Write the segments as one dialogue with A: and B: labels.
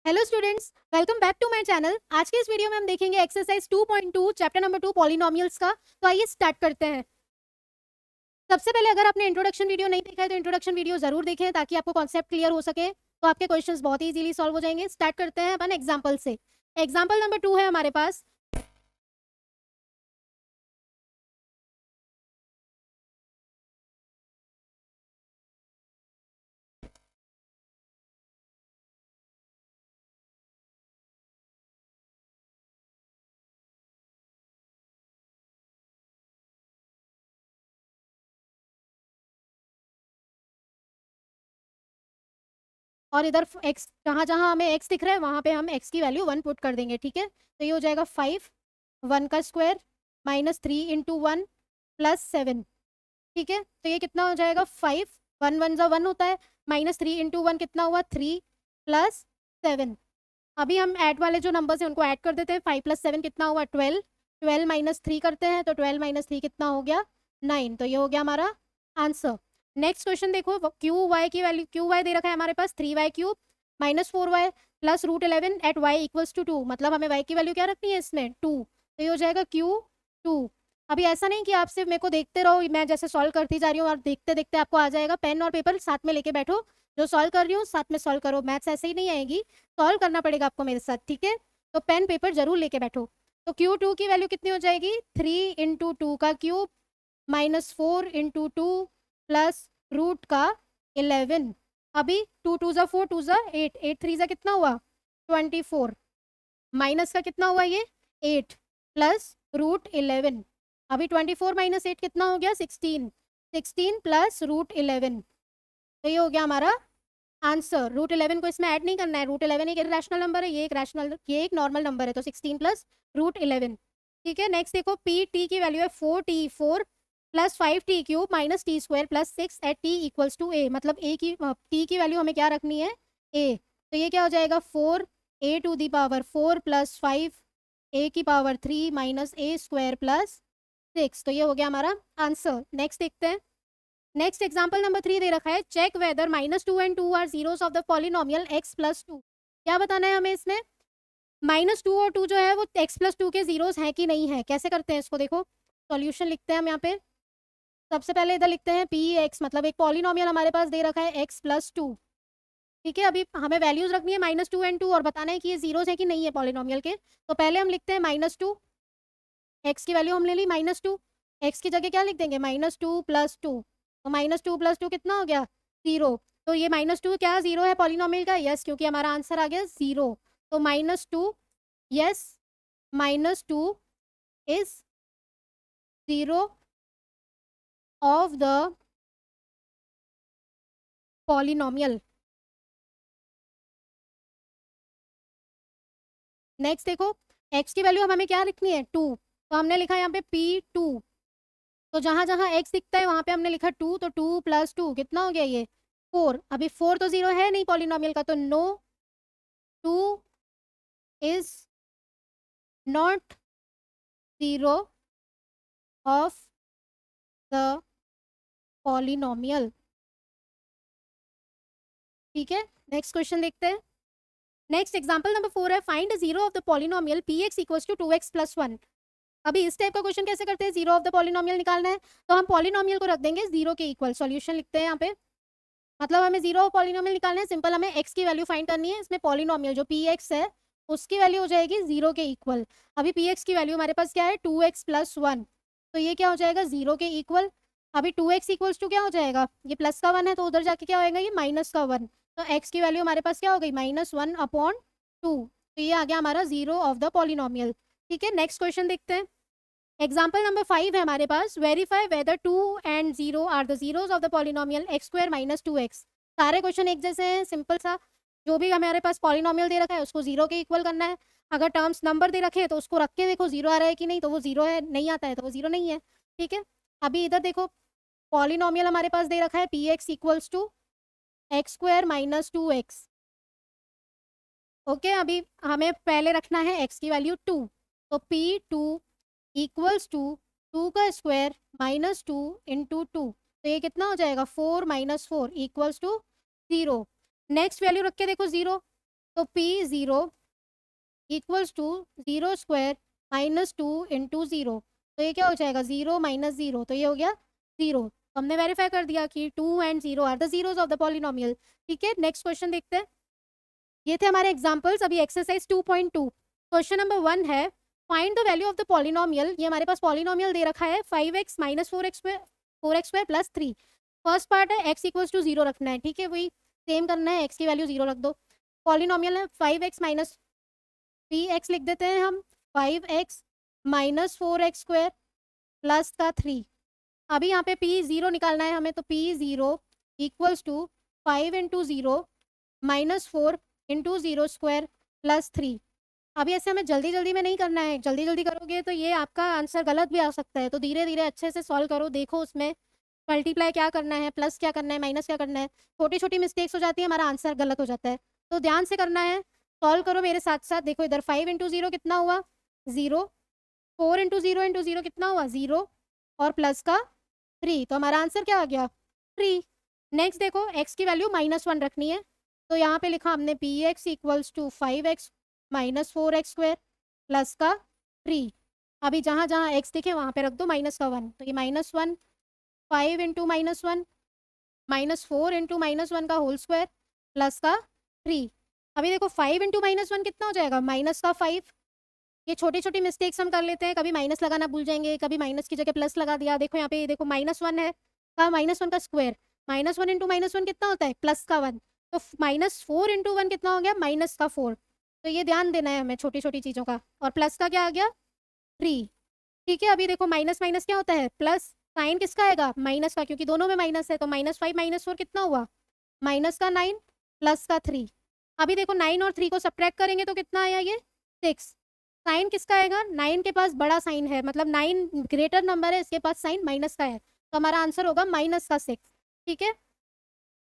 A: Hello students, welcome back to my channel. आज के इस वीडियो में हम देखेंगे एक्सरसाइज 2.2 चैप्टर नंबर 2 पॉलिनोमियल्स का। तो आइए स्टार्ट करते हैं। सबसे पहले अगर आपने इंट्रोडक्शन वीडियो नहीं देखा है तो इंट्रोडक्शन वीडियो जरूर देखें ताकि आपको कॉन्सेप्ट क्लियर हो सके, तो आपके क्वेश्चंस बहुत ही इजीली सॉल्व हो जाएंगे। स्टार्ट करते हैं अपन एग्जाम्पल से। एग्जाम्पल नंबर 2 है हमारे पास। और इधर एक्स, जहां जहां हमें एक्स दिख रहा है वहां पे हम एक्स की वैल्यू 1 पुट कर देंगे। ठीक है, तो ये हो जाएगा 5, 1 का स्क्वायर माइनस 3 इंटू 1 प्लस 7। ठीक है, तो ये कितना हो जाएगा 5, 1 1 जा 1 होता है, माइनस 3 इंटू 1 कितना हुआ 3 प्लस 7। अभी हम ऐड वाले जो नंबर्स हैं उनको ऐड कर देते हैं। 5 प्लस 7 कितना हुआ 12, 12 माइनस 3 करते हैं तो 12 माइनस 3 कितना हो गया 9। तो ये हो गया हमारा आंसर। नेक्स्ट क्वेश्चन देखो, क्यू वाई की वैल्यू, क्यू वाई दे रखा है हमारे पास 3y cube minus 4y plus root 11 at y equals to 2। मतलब हमें y की वैल्यू क्या रखनी है इसमें 2, तो ये हो जाएगा Q2। अभी ऐसा नहीं कि आप सिर्फ मेरे को देखते रहो, मैं जैसे सॉल्व करती जा रही हूँ और देखते देखते आपको आ जाएगा। पेन और पेपर साथ में लेके बैठो, जो सॉल्व कर रही हूँ साथ में सॉल्व करो। मैथ्स ऐसे ही नहीं आएगी, सॉल्व करना पड़ेगा आपको मेरे साथ। ठीक है, तो पेन पेपर जरूर लेके बैठो। तो Q2 की वैल्यू कितनी हो जाएगी 3 इंटू 2 का cube minus 4 into 2 plus root का 11। अभी 2 2 जा 4, 2 जा 8, 8 3 जा कितना हुआ 24, माइनस का कितना हुआ ये 8 प्लस रूट 11। अभी 24 माइनस 8 कितना हो गया 16, 16 प्लस रूट 11। तो ये हो गया हमारा आंसर। रूट 11 को इसमें ऐड नहीं करना है, रूट 11 एक इरेशनल नंबर है, ये एक नॉर्मल नंबर है, तो 16 प्लस रूट 11। ठीक है, नेक्स्ट देखो, पी टी की वैल्यू है 4t4 plus 5t cube minus T square plus 6 at T equals to A. मतलब ए की टी की वैल्यू हमें क्या रखनी है ए। तो ये क्या हो जाएगा 4 ए टू दी पावर 4 प्लस 5 ए की पावर 3 माइनस ए स्क्वायर प्लस 6। तो ये हो गया हमारा आंसर। नेक्स्ट देखते हैं। नेक्स्ट एग्जाम्पल नंबर 3 दे रखा है, check whether -2 and 2 are zeros of the polynomial x plus 2। क्या बताना है हमें इसमें, -2 और 2 जो है वो x प्लस 2 के जीरोस हैं कि नहीं है। कैसे करते हैं इसको, देखो सॉल्यूशन लिखते हैं हम यहाँ पे। सबसे पहले इधर लिखते हैं पी एक्स, मतलब एक पॉलिनोमियल हमारे पास दे रखा है x प्लस 2। ठीक है, अभी हमें वैल्यूज रखनी है -2 एंड 2 और बताना है कि ये जीरोस है कि नहीं है पॉलिनोमियल के। तो पहले हम लिखते हैं -2, एक्स की वैल्यू हम ले ली -2, एक्स की जगह क्या लिख देंगे -2 प्लस 2। तो -2 प्लस 2 कितना हो गया 0। तो ये -2 क्या जीरो है पॉलिनोमियल का, यस, क्योंकि हमारा आंसर आ गया 0। तो -2, yes, -2 is zero of the polynomial. Next देखो, एक्स की वैल्यू हमें क्या लिखनी है 2, तो हमने लिखा यहाँ पे P2। तो जहां जहां x दिखता है वहां पे हमने लिखा 2, तो 2 प्लस 2 कितना हो गया ये 4। अभी 4 तो जीरो है नहीं पॉलिनोमियल का, तो no, 2 is not zero of the polynomial. ठीक है, नेक्स्ट क्वेश्चन देखते हैं। नेक्स्ट एग्जांपल नंबर 4 है, find zero of the polynomial p x equals to 2x plus 1। अभी इस टाइप का क्वेश्चन कैसे करते हैं, जीरो ऑफ द पॉलिनोमियल निकालना है तो हम पॉलिनोमियल को रख देंगे जीरो के इक्वल। सॉल्यूशन लिखते हैं यहाँ पे, मतलब हमें जीरो ऑफ पॉलिनोमियल निकालना है, सिंपल हमें एक्स की वैल्यू फाइंड करनी है। इसमें पॉलिनोमियल जो पी एक्स है उसकी वैल्यू हो जाएगी जीरो के इक्वल। अभी पी एक्स की वैल्यू हमारे पास क्या है 2x प्लस 1, तो ये क्या हो जाएगा जीरो के इक्वल। अभी 2x इक्वल्स टू क्या हो जाएगा, ये प्लस का 1 है तो उधर जाके क्या होएगा ये माइनस का 1। तो x की वैल्यू हमारे पास क्या हो गई -1/2। तो ये आ गया हमारा जीरो ऑफ द पॉलिनोमियल। ठीक है, नेक्स्ट क्वेश्चन देखते हैं। एग्जाम्पल नंबर 5 है हमारे पास, verify whether 2 and 0 are the zeros of the polynomial x square minus 2x। सारे क्वेश्चन एक जैसे हैं, सिंपल सा। जो भी हमारे पास पॉलिनोमियल दे रखा है उसको जीरो के इक्वल करना है। अगर टर्म्स नंबर दे रखे हैं तो उसको रख के देखो जीरो आ रहा है कि नहीं, तो वो जीरो है, नहीं आता है तो वो जीरो नहीं है। ठीक है, अभी इधर देखो, पॉलिनोमियल हमारे पास दे रखा है P x equals to x square minus 2x। Okay, अभी हमें पहले रखना है x की वैल्यू 2, तो P2 इक्वल्स टू 2 का स्क्वायर माइनस 2 इंटू 2। तो ये कितना हो जाएगा 4 minus 4 equals to 0। Next value रख के देखो 0, तो P0 equals to 0 square minus 2 into 0। तो ये क्या हो जाएगा 0 माइनस 0, तो ये हो गया 0। हमने वेरीफाई कर दिया कि 2 and 0 are the zeros of the polynomial. ठीक है, नेक्स्ट क्वेश्चन देखते हैं। ये थे हमारे एग्जांपल्स। अभी एक्सरसाइज 2.2 क्वेश्चन नंबर 1 है find the value of the polynomial. ये हमारे पास पॉलिनोमियल दे रखा है 5x minus 4x square plus 3। First part है x इक्वल्स टू 0 रखना है। ठीक है, वही सेम करना है, x की वैल्यू 0 रख दो। पॉलिनोमियल है 5x माइनस 3x लिख देते हैं हम, 5x minus 4x square plus का 3। अभी यहाँ पे P0 निकालना है हमें, तो P0 equals to 5 into 0 minus 4 into 0 square plus 3। अभी ऐसे हमें जल्दी जल्दी में नहीं करना है, जल्दी जल्दी करोगे तो ये आपका आंसर गलत भी आ सकता है। तो धीरे धीरे अच्छे से सॉल्व करो, देखो उसमें मल्टीप्लाई क्या करना है, प्लस क्या करना है, माइनस क्या करना है। छोटी छोटी मिस्टेक्स हो जाती है, हमारा आंसर गलत हो जाता है। तो ध्यान से करना है, सॉल्व करो मेरे साथ साथ। देखो इधर 5 इंटू 0 कितना हुआ 0, 4 इंटू 0 कितना हुआ 0 और प्लस का 3। तो हमारा आंसर क्या आ गया 3। नेक्स्ट देखो x की वैल्यू -1 रखनी है, तो यहाँ पे लिखा हमने px equals to 5x minus 4x square plus का 3। अभी जहाँ जहाँ x दिखे वहाँ पे रख दो -1। तो ये -1, 5 इंटू -1 माइनस 4 इंटू -1 का होल स्क्वायर प्लस का 3। अभी देखो 5 इंटू -1 कितना हो जाएगा माइनस का 5। ये छोटी छोटी मिस्टेक्स हम कर लेते हैं, कभी माइनस लगाना भूल जाएंगे, कभी माइनस की जगह प्लस लगा दिया। देखो यहाँ पे देखो -1 है, का -1 का स्क्वायर, -1 इंटू -1 कितना होता है प्लस का 1। तो -4 इंटू 1 कितना हो गया माइनस का 4। तो ये ध्यान देना है हमें छोटी छोटी चीज़ों का। और प्लस का क्या आ गया 3। ठीक है, अभी देखो माइनस माइनस क्या होता है प्लस, साइन किसका आएगा माइनस का, क्योंकि दोनों में माइनस है। तो -5 -4 कितना हुआ माइनस का 9 प्लस का 3। अभी देखो 9 और 3 को सब्ट्रैक्ट करेंगे तो कितना आया ये 6। साइन किसका आएगा 9 के पास बड़ा साइन है, मतलब 9 ग्रेटर नंबर है, इसके पास साइन माइनस का है, तो हमारा आंसर होगा -6। ठीक है,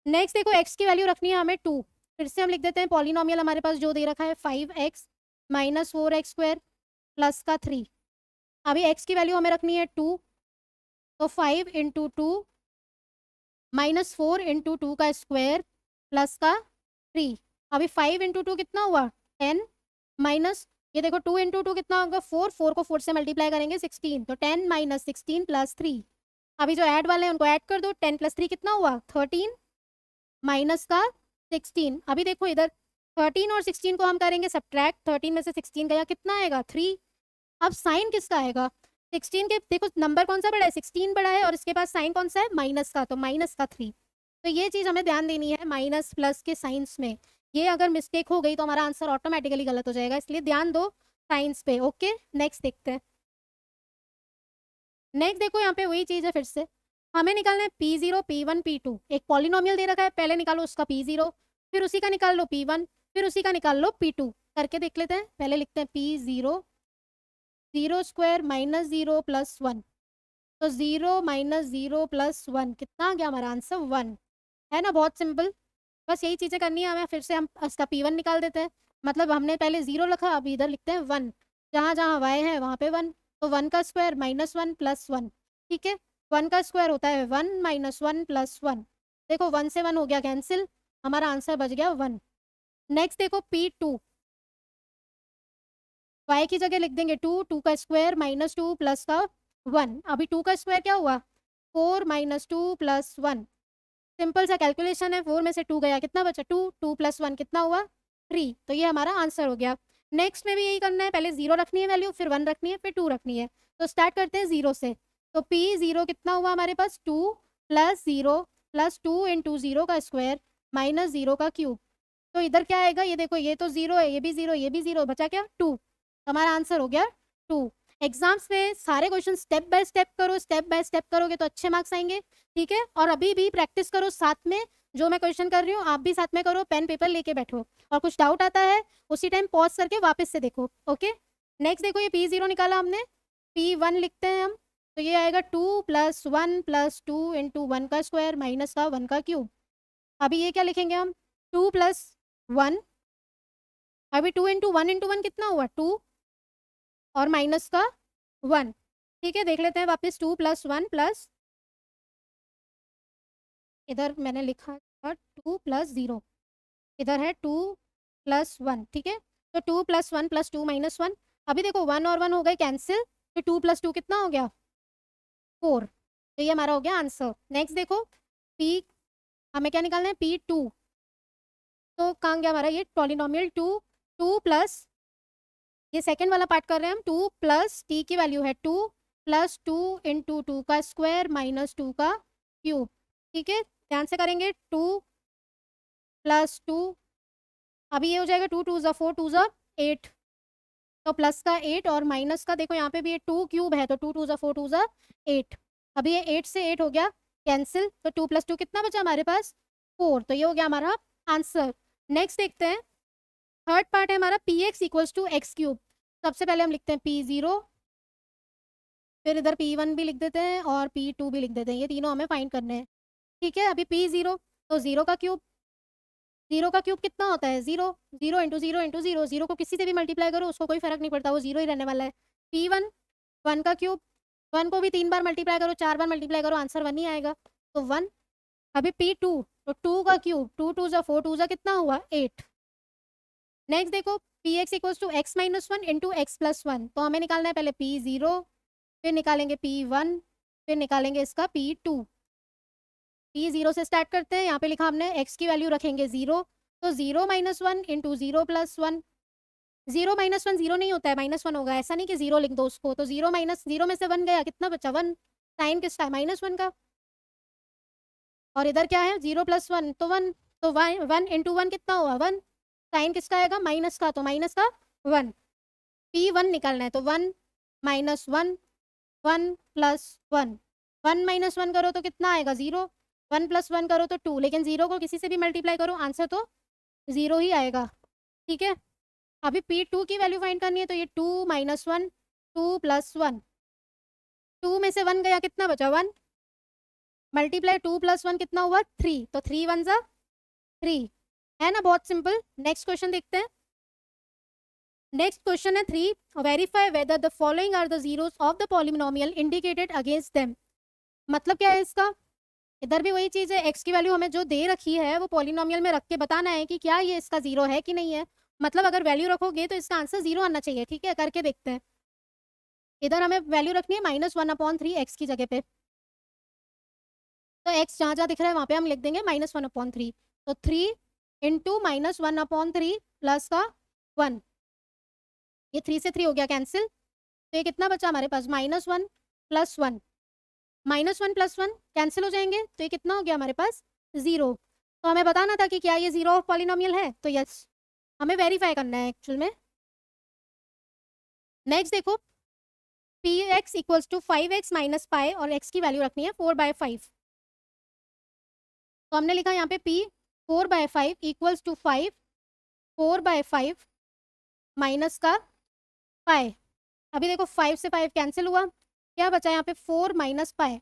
A: नेक्स्ट देखो x की वैल्यू रखनी है हमें 2। फिर से हम लिख देते हैं पॉलिनोमियल हमारे पास जो दे रखा है 5x minus 4x square plus का 3। अभी x की वैल्यू हमें रखनी है 2, तो 5 इंटू 2 माइनस 4 इंटू 2 का स्क्वायर प्लस का 3। अभी 5 इंटू 2 कितना हुआ 10 माइनस, ये देखो 2 इंटू 2 कितना होगा 4, 4 को 4 से मल्टीप्लाई करेंगे 16, तो 10 माइनस 16 प्लस 3। अभी जो ऐड वाले हैं उनको ऐड कर दो, 10 प्लस 3 कितना हुआ 13 माइनस का 16। अभी देखो इधर 13 और 16 को हम करेंगे सब्ट्रैक्ट, 13 में से 16 गया कितना आएगा 3। अब साइन किसका आएगा 16 के, देखो नंबर कौन सा बड़ा है 16 बड़ा है, और इसके पास साइन कौन सा है माइनस का, तो माइनस का 3। तो ये चीज़ हमें ध्यान देनी है माइनस प्लस के साइंस में। ये अगर मिस्टेक हो गई तो हमारा आंसर ऑटोमेटिकली गलत हो जाएगा, इसलिए ध्यान दो साइंस पे। ओके, नेक्स्ट देखते हैं। नेक्स्ट देखो यहाँ पे वही चीज़ है, फिर से हमें निकालना है P0 P1 P2। एक पॉलिनोमियल दे रखा है, पहले निकालो उसका P0, फिर उसी का निकाल लो P1, फिर उसी का निकाल लो P2। करके देख लेते हैं। पहले लिखते हैं P0 0 स्क्वायर माइनस 0 प्लस 1। तो 0 माइनस 0 प्लस 1 कितना आ गया हमारा आंसर 1। है ना, बहुत सिंपल। बस यही चीज़ें करनी है हमें। फिर से हम इसका P1 निकाल देते हैं, मतलब हमने पहले 0 लिखा, अभी इधर लिखते हैं 1। जहाँ जहाँ y है वहाँ पे 1, तो 1 का स्क्वायर -1 प्लस 1। ठीक है, 1 का स्क्वायर होता है 1 माइनस 1 प्लस 1। देखो 1 से 1 हो गया कैंसिल, हमारा आंसर बच गया 1। नेक्स्ट देखो P2, y की जगह लिख देंगे 2, 2 का स्क्वायर -2 प्लस का 1। अभी 2 का स्क्वायर क्या हुआ 4 माइनस 2 प्लस 1। सिंपल सा कैलकुलेशन है, 4 में से 2 गया कितना बचा 2, 2 प्लस 1 कितना हुआ 3। तो ये हमारा आंसर हो गया। नेक्स्ट में भी यही करना है, पहले 0 रखनी है वैल्यू, फिर 1 रखनी है, फिर 2 रखनी है। तो स्टार्ट करते हैं 0 से। तो P0 कितना हुआ हमारे पास 2 प्लस 0 प्लस 2 इंटू 0 का स्क्वायर माइनस 0 का क्यूब। तो इधर क्या आएगा, ये देखो ये तो 0 है, ये भी 0, ये भी 0, बचा क्या 2। हमारा आंसर हो गया 2। एग्जाम्स में सारे क्वेश्चन स्टेप बाय स्टेप करो, स्टेप बाय स्टेप करोगे तो अच्छे मार्क्स आएंगे। ठीक है, और अभी भी प्रैक्टिस करो साथ में, जो मैं क्वेश्चन कर रही हूँ आप भी साथ में करो, पेन पेपर लेके बैठो, और कुछ डाउट आता है उसी टाइम पॉज करके वापस से देखो। ओके, नेक्स्ट देखो ये P0 निकाला हमने, P1 लिखते हैं हम। तो ये आएगा 2 प्लस 1 प्लस 2 इंटू 1 का स्क्वायर माइनस का 1 का क्यूब। अभी ये क्या लिखेंगे हम 2 प्लस 1, अभी 2 इंटू 1 कितना हुआ 2 और माइनस का 1। ठीक है, देख लेते हैं वापस 2 प्लस 1 प्लस, इधर मैंने लिखा था 2 प्लस 0, इधर है 2 प्लस 1, ठीक है। तो 2 + 1 + 2 - 1। अभी देखो 1 और 1 हो गए कैंसिल, तो 2 + 2 कितना हो गया? 4। तो ये हमारा हो गया आंसर। नेक्स्ट देखो, पी हमें क्या निकालना है? P2। तो कहाँ गया हमारा ये पॉलिनोमियल 2? 2 प्लस, ये सेकंड वाला पार्ट कर रहे हैं हम, 2 प्लस टी की वैल्यू है 2 प्लस 2 इंटू 2 का स्क्वायर माइनस 2 का क्यूब, ठीक है। ध्यान से करेंगे, 2 प्लस 2, अभी ये हो जाएगा 2 2 ज़ा 4 2 ज़ा 8, तो प्लस का 8 और माइनस का, देखो यहाँ पे भी ये 2 क्यूब है, तो 2 2 ज़ा 4 2 ज़ा 8। अभी ये 8 से 8 हो गया कैंसिल, तो 2 + 2 कितना बचा हमारे पास? 4। तो ये हो गया हमारा आंसर। नेक्स्ट देखते हैं, थर्ड पार्ट है हमारा px equals to x cube. सबसे पहले हम लिखते हैं p0, फिर इधर p1 भी लिख देते हैं और p2 भी लिख देते हैं, ये तीनों हमें फाइंड करने हैं, ठीक है। अभी p0, तो 0 का क्यूब, 0 का क्यूब कितना होता है? 0, 0 इंटू 0 इंटू 0, 0 को किसी से भी मल्टीप्लाई करो उसको कोई फर्क नहीं पड़ता, वो 0 ही रहने वाला है। p1, 1 का क्यूब, 1 को भी 3 बार मल्टीप्लाई करो, 4 बार मल्टीप्लाई करो, आंसर 1 ही आएगा, तो 1। अभी p2, तो 2 का क्यूब, 2 2 ज़ा 4 2 ज़ा कितना हुआ? 8। नेक्स्ट देखो, px equals to x - 1 into x + 1, तो हमें निकालना है पहले p0, फिर निकालेंगे p1, फिर निकालेंगे इसका p2। p0 से स्टार्ट करते हैं, यहाँ पे लिखा हमने x की वैल्यू रखेंगे 0, तो 0 - 1 इंटू 0 + 1। 0 - 1 0 नहीं होता है, -1 होगा, ऐसा नहीं कि 0 लिख दो उसको, तो 0 माइनस 0 में से 1 गया, कितना बचा? 1। साइन किसका है? -1 का। और इधर क्या है? 0 + 1, तो 1, तो 1 इंटू 1 कितना हुआ? 1। साइन किसका आएगा? माइनस का, तो माइनस का 1। p1 निकालना है, तो 1 - 1 1 + 1, 1 - 1 करो तो कितना आएगा? 0। 1 + 1 करो तो 2, लेकिन 0 को किसी से भी मल्टीप्लाई करो आंसर तो 0 ही आएगा, ठीक है। अभी p2 की वैल्यू फाइंड करनी है, तो ये 2 - 1 2 + 1, 2 में से 1 गया, कितना बचा? 1। मल्टीप्लाई 2 + 1 कितना हुआ? 3, तो 3 1 ज़ा 3, है ना, बहुत सिंपल। नेक्स्ट क्वेश्चन देखते हैं। नेक्स्ट क्वेश्चन है 3, verify whether the following are the zeros of the polynomial indicated against them. मतलब क्या है इसका? इधर भी वही चीज़ है, x की वैल्यू हमें जो दे रखी है वो पॉलिनोमियल में रख के बताना है कि क्या ये इसका जीरो है कि नहीं है। मतलब अगर वैल्यू रखोगे तो इसका आंसर जीरो आना चाहिए, ठीक है। करके देखते हैं, इधर हमें वैल्यू रखनी है -1/3 x की जगह पे, तो x जहाँ जहाँ दिख रहा है वहाँ पे हम लिख देंगे -1/3, तो 3 इंटू -1/3 प्लस का 1, ये 3 से 3 हो गया कैंसिल, तो ये कितना बचा हमारे पास? -1 + 1, -1 + 1 कैंसिल हो जाएंगे, तो ये कितना हो गया हमारे पास? 0। तो हमें बताना था कि क्या ये जीरो ऑफ पॉलिनोमियल है, तो यस, हमें वेरीफाई करना है एक्चुअल में। नेक्स्ट देखो, px इक्वल्स टू 5x - पाई और x की वैल्यू रखनी है 4/5, तो हमने लिखा यहाँ पे p 4/5 इक्वल्स टू 5 4/5 माइनस का पाई। अभी देखो 5 से 5 कैंसिल हुआ, क्या बचा यहाँ पे? 4 - पाई,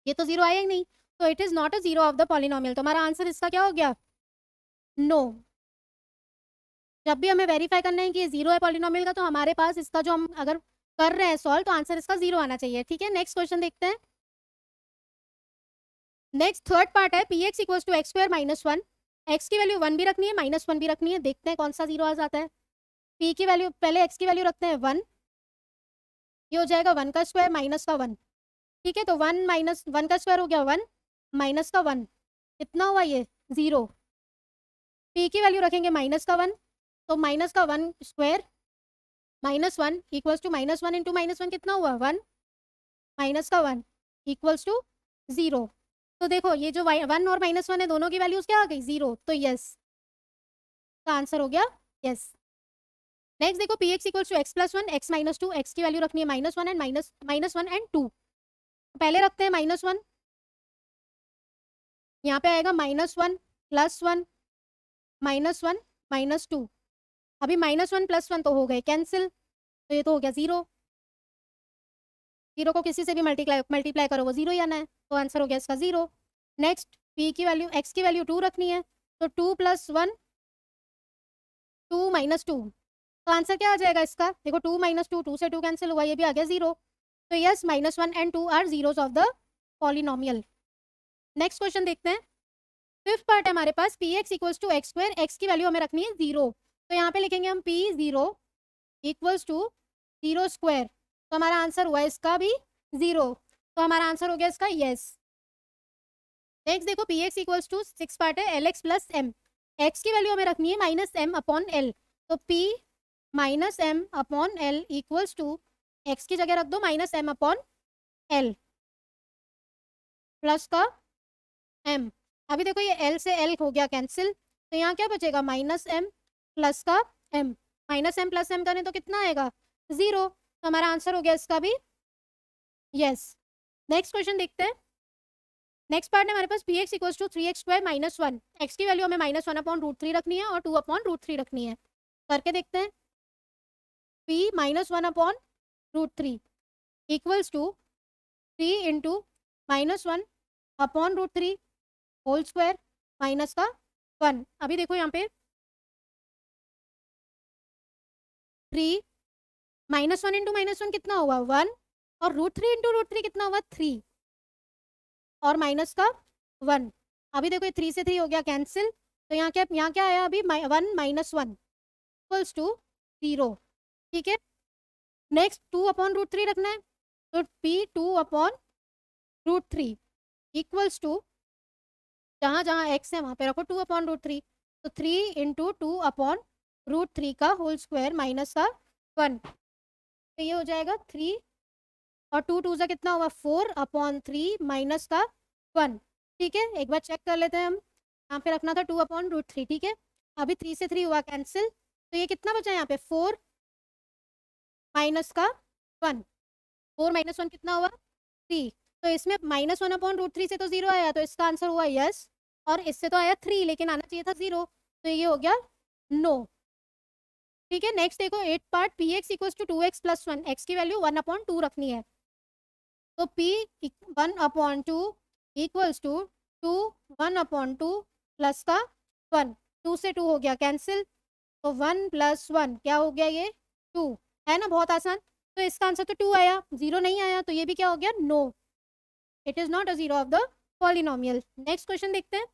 A: ये तो जीरो आया ही नहीं, तो it is not a zero of the polynomial, तो हमारा आंसर इसका क्या हो गया? नो। जब भी हमें वेरीफाई करना है कि ये जीरो है पॉलिनोमियल का, तो हमारे पास इसका जो हम अगर कर रहे हैं सॉल्व, तो आंसर इसका जीरो आना चाहिए, ठीक है। नेक्स्ट क्वेश्चन देखते हैं। नेक्स्ट थर्ड पार्ट है px equals to x² - 1, x की वैल्यू 1 भी रखनी है, -1 भी रखनी है, देखते हैं कौन सा जीरो आ जाता है। p की वैल्यू, पहले x की वैल्यू रखते हैं 1, ये हो जाएगा 1 का स्क्वायर माइनस का 1, ठीक है। तो 1 - 1 का स्क्वायर हो गया 1 माइनस का 1, कितना हुआ ये? 0। p की वैल्यू रखेंगे -1, तो माइनस का 1 स्क्वायर -1 इक्वल्स टू -1 इंटू -1 कितना हुआ? 1 माइनस का 1 इक्वल्स टू 0। तो देखो ये जो 1 और -1 है, दोनों की वैल्यूज क्या आ गई? 0, तो यस का आंसर हो गया यस। नेक्स्ट देखो, px equals to x + 1 x - 2, x की वैल्यू रखनी है -1 एंड -1 एंड 2, पहले रखते हैं -1, यहाँ पे आएगा -1 + 1 -1 -2, अभी -1 + 1 तो हो गए कैंसिल, तो ये तो हो गया 0, 0 को किसी से भी मल्टीप्लाई करो वो 0 ही आना है, तो आंसर हो गया इसका 0। नेक्स्ट p की वैल्यू, x की वैल्यू 2 रखनी है, तो 2 + 1 2 - 2, तो आंसर क्या आ जाएगा इसका? देखो 2 - 2, 2 से 2 कैंसिल हुआ, ये भी आ गया 0, तो yes -1 and 2 are zeros of the polynomial. Next question देखते हैं। फिफ्थ पार्ट है हमारे पास P x equals to x square, X की वैल्यू हमें रखनी है 0, तो यहाँ पे लिखेंगे हम पी 0 इक्वल्स टू 0 स्क्वायर, तो हमारा आंसर हुआ इसका भी 0, तो हमारा आंसर हो गया इसका यस। नेक्स्ट देखो P x equals to six part है L X plus M, X की वैल्यू हमें रखनी है माइनस एम अपॉन एल, तो P minus M upon L equals to X की जगह रख दो minus M upon L plus का एम। अभी देखो ये एल से एल हो गया कैंसिल, तो यहाँ क्या बचेगा माइनस एम प्लस का M, minus M plus M करें तो कितना आएगा 0, तो हमारा आंसर हो गया इसका भी यस। नेक्स्ट क्वेश्चन देखते हैं। नेक्स्ट पार्ट है हमारे पास P x equals to three X square minus one, X की वैल्यू हमें minus one upon root three रखनी है और 2 अपॉन रूट थ्री रखनी है, करके देखते हैं। P minus one upon root three equals to 3 इंटू minus one upon root three whole square minus का 1। अभी देखो यहाँ पे 3 minus one into minus one कितना हुआ 1, और root three into root three कितना हुआ 3 और माइनस का 1। अभी देखो ये 3 से 3 हो गया कैंसिल, तो यहाँ क्या आया अभी 1 माइनस वन इक्वल्स टू 0, ठीक है। नेक्स्ट 2 अपॉन रूट थ्री रखना है, तो p 2 upon root three equals to जहाँ जहाँ एक्स है वहाँ पे रखो 2 अपॉन रूट थ्री, तो 3 इंटू 2 अपॉन रूट थ्री का होल स्क्वायर माइनस का 1, तो ये हो जाएगा 3 और 2 2 से कितना हुआ 4 अपॉन 3 माइनस का 1, ठीक है। एक बार चेक कर लेते हैं हम, यहाँ पे रखना था 2 अपॉन रूट थ्री, ठीक है। अभी 3 से 3 हुआ कैंसिल, तो ये कितना बचा यहाँ पे 4 माइनस का 1, 4 माइनस 1 कितना हुआ 3, तो इसमें minus one upon root three से तो 0 आया, तो इसका आंसर हुआ यस, और इससे तो आया 3 लेकिन आना चाहिए था 0, तो ये हो गया नो, ठीक है। नेक्स्ट देखो 8 part p x equals to 2x plus 1, x की वैल्यू 1 अपॉन 2 रखनी है, तो p 1 upon 2 equals to 2 1 upon 2 plus का 1, 2 से 2 हो गया कैंसिल, तो 1 प्लस 1 क्या हो गया ये 2, है ना बहुत आसान। तो इसका आंसर तो 2 आया, 0 नहीं आया, तो ये भी क्या हो गया no, it is not a zero of the polynomial. Next question देखते हैं।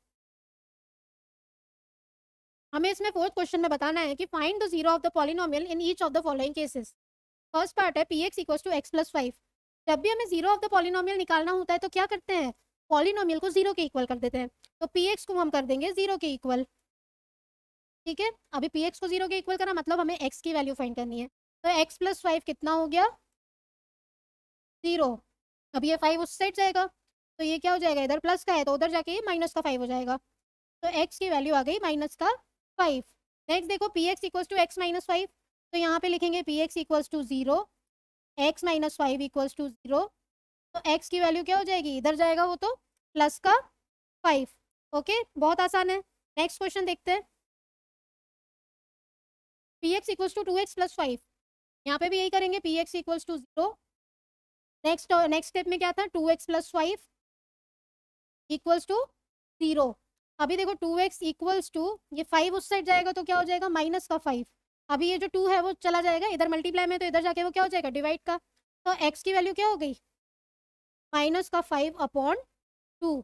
A: हमें इसमें फोर्थ क्वेश्चन में बताना है कि find the zero of the polynomial in each of the following cases. First part है P x equals to X plus 5, जब भी हमें जीरो ऑफ द पॉलिनोमियल निकालना होता है तो क्या करते हैं पॉलिनोमियल को जीरो के इक्वल कर देते हैं, तो पी एक्स को हम कर देंगे जीरो के इक्वल, ठीक है। अभी पी एक्स को जीरो के इक्वल करा मतलब हमें एक्स की वैल्यू फाइंड करनी है, तो एक्स प्लस 5 कितना हो गया 0, अब ये 5 उस साइड जाएगा, तो ये क्या हो जाएगा इधर प्लस का है तो उधर जाके ये माइनस का 5 हो जाएगा, तो x की वैल्यू आ गई माइनस का 5। नेक्स्ट देखो P x equals to x minus 5, तो यहाँ पे लिखेंगे p x equals to 0, x minus 5 equals to 0, तो x की वैल्यू क्या हो जाएगी इधर जाएगा वो तो प्लस का 5, ओके बहुत आसान है। नेक्स्ट क्वेश्चन देखते हैं। P x equals to 2x plus 5, यहाँ पे भी यही करेंगे p x equals to 0, next step में क्या था 2x प्लस 5 इक्वल्स टू 0। अभी देखो 2x इक्वल्स टू ये 5 उस साइड जाएगा तो क्या हो जाएगा माइनस का 5, अभी ये जो 2 है वो चला जाएगा इधर मल्टीप्लाई में, तो इधर जाके वो क्या हो जाएगा डिवाइड का, तो x की वैल्यू क्या हो गई माइनस का 5 अपॉन 2,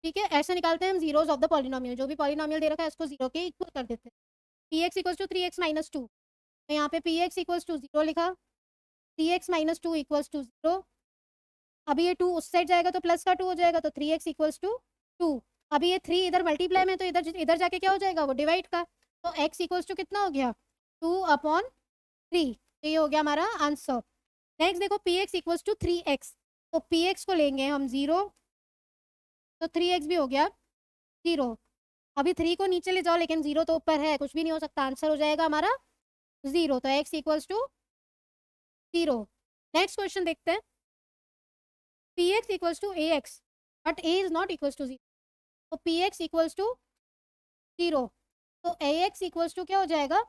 A: ठीक है। ऐसे निकालते हैं हम जीरोज ऑफ द पॉलिनोमियल, जो भी पॉलिनोमियल दे रखा है इसको जीरो के इक्वल कर देते हैं। P x equals to 3x minus 2, तो यहाँ पे पी एक्स इक्वल्स टू 0 लिखा, 3x माइनस 2 इक्वल्स टू 0, अभी ये 2 उस साइड जाएगा तो प्लस का 2 हो जाएगा, तो 3x इक्वल्स टू 2, अभी ये 3 इधर मल्टीप्लाई में तो इधर इधर जाके क्या हो जाएगा वो डिवाइड का, तो x इक्वल्स टू कितना हो गया 2 अपॉन 3, तो ये हो गया हमारा आंसर। नेक्स्ट देखो P x equals to 3x, तो पी एक्स को लेंगे हम 0, तो 3x भी हो गया 0, अभी 3 को नीचे ले जाओ लेकिन 0 तो ऊपर है कुछ भी नहीं हो सकता, आंसर हो जाएगा हमारा 0, तो x equals to 0। Next question देखते हैं। P x equals to a x but a is not equals to 0, तो पी एक्स इक्वल्स टू 0, तो ए एक्स इक्वल्स टू क्या हो जाएगा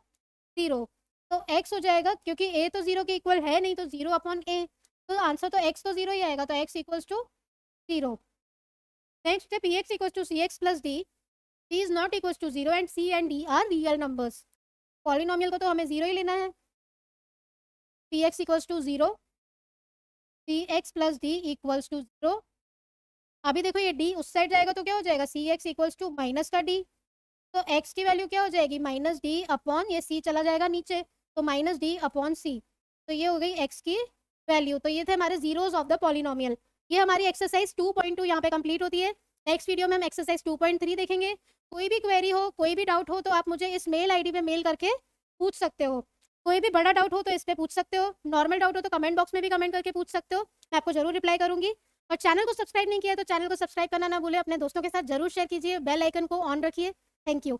A: 0, तो x हो जाएगा क्योंकि a तो 0 के इक्वल है नहीं, तो 0 अपॉन a, तो आंसर तो x तो 0 ही आएगा, तो x इक्वल्स टू 0। नेक्स्ट है P x equals to c x plus d, c is not equals to 0 and c and d are real numbers, polynomial को तो हमें 0 ही लेना है। P x equals to 0, c x plus d equals to 0, अभी देखो ये D उस साइड जाएगा तो क्या हो जाएगा, सी एक्स इक्वल्स टू माइनस का डी, तो x की वैल्यू क्या हो जाएगी, माइनस डी अपॉन ये c चला जाएगा नीचे, तो माइनस डी अपॉन सी, तो ये हो गई x की वैल्यू। तो ये थे हमारे जीरोस ऑफ द पॉलिनोमियल। ये हमारी एक्सरसाइज 2.2 यहाँ पे कंप्लीट होती है। नेक्स्ट वीडियो में हम एक्सरसाइज 2.3 देखेंगे। कोई भी क्वेरी हो, कोई भी डाउट हो तो आप मुझे इस मेल आईडी पे मेल करके पूछ सकते हो। कोई भी बड़ा डाउट हो तो इस पे पूछ सकते हो, नॉर्मल डाउट हो तो कमेंट बॉक्स में भी कमेंट करके पूछ सकते हो, मैं आपको जरूर रिप्लाई करूंगी। और चैनल को सब्सक्राइब नहीं किया तो चैनल को सब्सक्राइब करना ना भूले, अपने दोस्तों के साथ जरूर शेयर कीजिए, बेल आइकन को ऑन रखिए। Thank you.